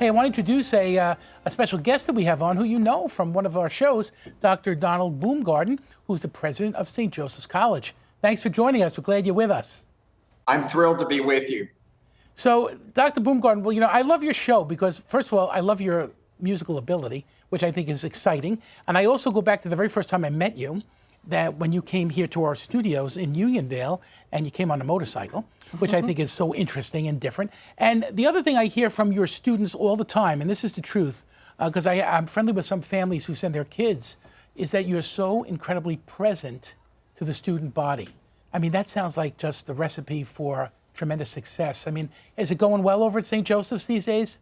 Hey, I want to introduce a special guest that we have on who you know from one of our shows, Dr. Donald Boomgaarden, who's the president of St. Joseph's College. Thanks for joining us. We're glad you're with us. I'm thrilled to be with you. So, Dr. Boomgaarden, well, you know, I love your show because, first of all, I love your musical ability, which I think is exciting. And I also go back to the very first time I met you, that when you came here to our studios in Uniondale and you came on a motorcycle, which I think is so interesting and different. And the other thing I hear from your students all the time, and this is the truth, because I'm friendly with some families who send their kids, is that you're so incredibly present to the student body. I mean, that sounds like just the recipe for tremendous success. I mean, is it going well over at St. Joseph's these days?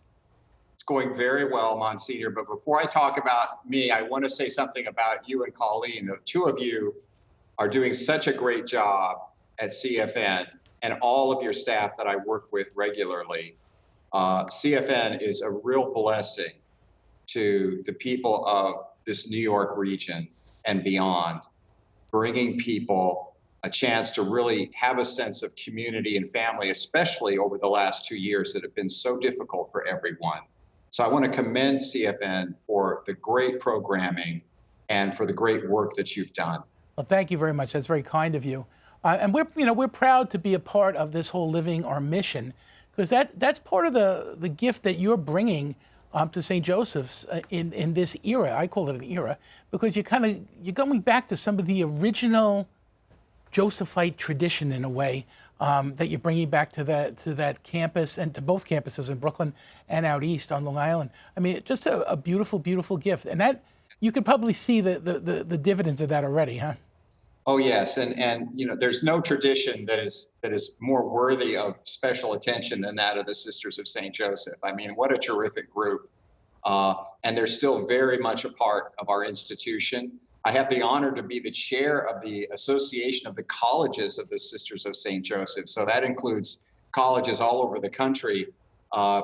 It's going very well, Msgr. But before I talk about me, I want to say something about you and Colleen. The two of you are doing such a great job at CFN and all of your staff that I work with regularly. CFN is a real blessing to the people of this New York region and beyond, bringing people a chance to really have a sense of community and family, especially over the last 2 years that have been so difficult for everyone. So I want to commend CFN for the great programming and for the great work that you've done. Well, thank you very much. That's very kind of you. And we're proud to be a part of this whole Living Our Mission, because that's part of the gift that you're bringing to St. Joseph's in this era. I call it an era because you're going back to some of the original Josephite tradition in a way. That you're bringing back to that campus and to both campuses in Brooklyn and out east on Long Island. I mean, just a beautiful, beautiful gift. And that you could probably see the dividends of that already, huh? Oh, yes. And you know, there's no tradition that is more worthy of special attention than that of the Sisters of St. Joseph. I mean, what a terrific group. And they're still very much a part of our institution. I have the honor to be the chair of the Association of the Colleges of the Sisters of St. Joseph. So that includes colleges all over the country,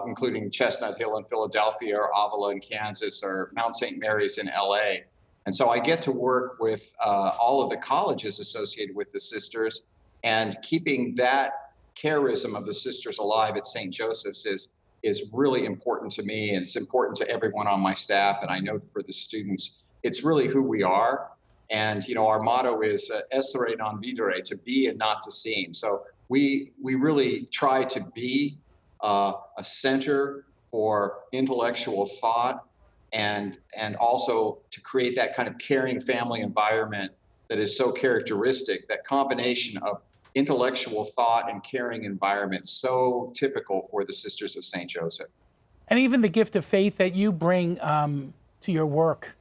including Chestnut Hill in Philadelphia, or Avila in Kansas, or Mount St. Mary's in LA. And so I get to work with all of the colleges associated with the sisters, and keeping that charism of the sisters alive at St. Joseph's is really important to me, and it's important to everyone on my staff, and I know for the students. It's really who we are. And, you know, our motto is essere non videre, to be and not to seem. So we really try to be a center for intellectual thought and also to create that kind of caring family environment that is so characteristic. That combination of intellectual thought and caring environment, so typical for the Sisters of St. Joseph. And even the gift of faith that you bring to your work.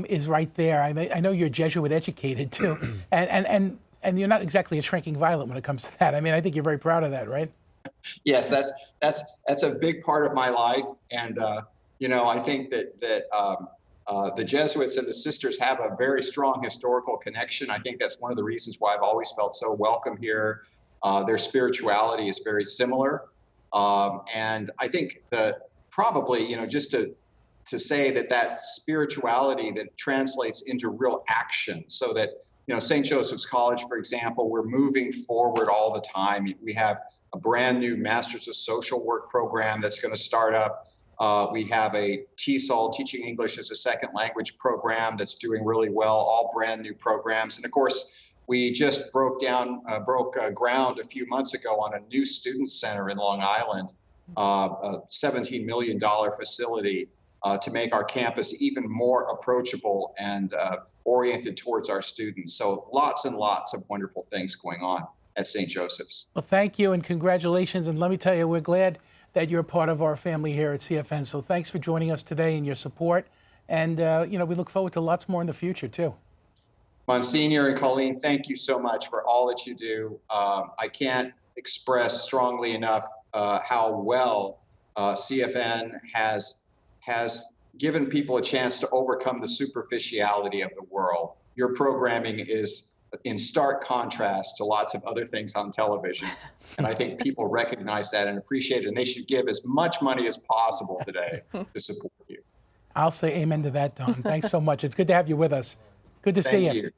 Is right there. I know you're Jesuit educated too, and you're not exactly a shrinking violet when it comes to that. I mean, I think you're very proud of that, right? Yes, that's a big part of my life, and you know, I think that the Jesuits and the sisters have a very strong historical connection. I think that's one of the reasons why I've always felt so welcome here. Their spirituality is very similar, and I think that probably, you know, just to say that spirituality that translates into real action, so that, you know, St. Joseph's College, for example, we're moving forward all the time. We have a brand new Masters of Social Work program that's going to start up. We have a TESOL, Teaching English as a Second Language program, that's doing really well, all brand new programs. And of course, we just broke ground a few months ago on a new student center in Long Island, a $17 million facility, to make our campus even more approachable and oriented towards our students. So lots and lots of wonderful things going on at St. Joseph's. Well, thank you and congratulations. And let me tell you, we're glad that you're part of our family here at CFN. So thanks for joining us today and your support. And, you know, we look forward to lots more in the future, too. Msgr and Colleen, thank you so much for all that you do. I can't express strongly enough how well CFN has given people a chance to overcome the superficiality of the world. Your programming is in stark contrast to lots of other things on television. And I think people recognize that and appreciate it, and they should give as much money as possible today to support you. I'll say amen to that, Don. Thanks so much. It's good to have you with us. Good to see you. Thank you.